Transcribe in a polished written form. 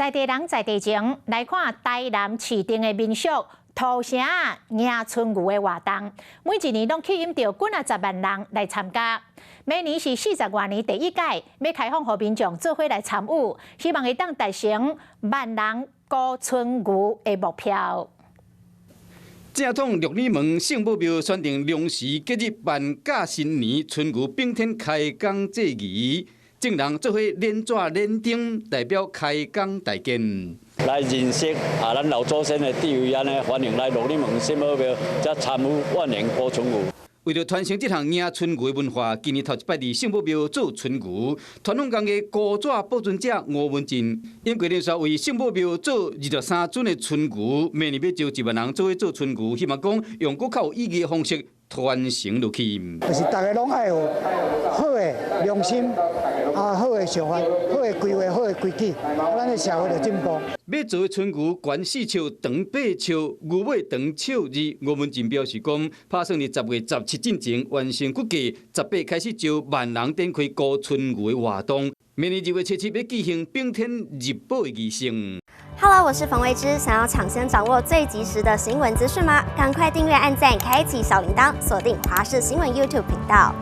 在地人在地情来看台南市定的民俗土城迎春牛的活动，每一年拢吸引到几啊十万人来参加。每年是40多年第一届，要开放给民众做伙来参与，希望会当达成万人过春牛的目标。正统六里门圣母庙选定龙时吉日万甲新年春牛并天开工祭仪。众人做伙连纸连灯，代表开工大吉。来认识咱老祖先的地位，安尼欢迎来六里门圣母庙，才参与万年过春牛。为了传承这项迎春牛的文化，今年头一摆伫圣母庙做春牛，传统工艺古纸保存者吴文进，因规定说为圣母庙做23尊的春牛，明年要招1万人做伙做春牛，希望讲用更较有意义的方式传承落去。就是大家拢爱有好的良心，好的想法，好的规划，好的规矩，咱的社会就进步。要做的春牛悬4尺，长8尺，牛尾长1尺2。吴文进表示讲，打算伫10月17进前完成估计，18开始招万人展开过春牛的活动。明年2月17要举行并天入宝的仪式。Hello， 我是冯维之，想要抢先掌握最及时的新闻资讯吗？赶快订阅、按赞、开启小铃铛，锁定华视新闻 YouTube 频道。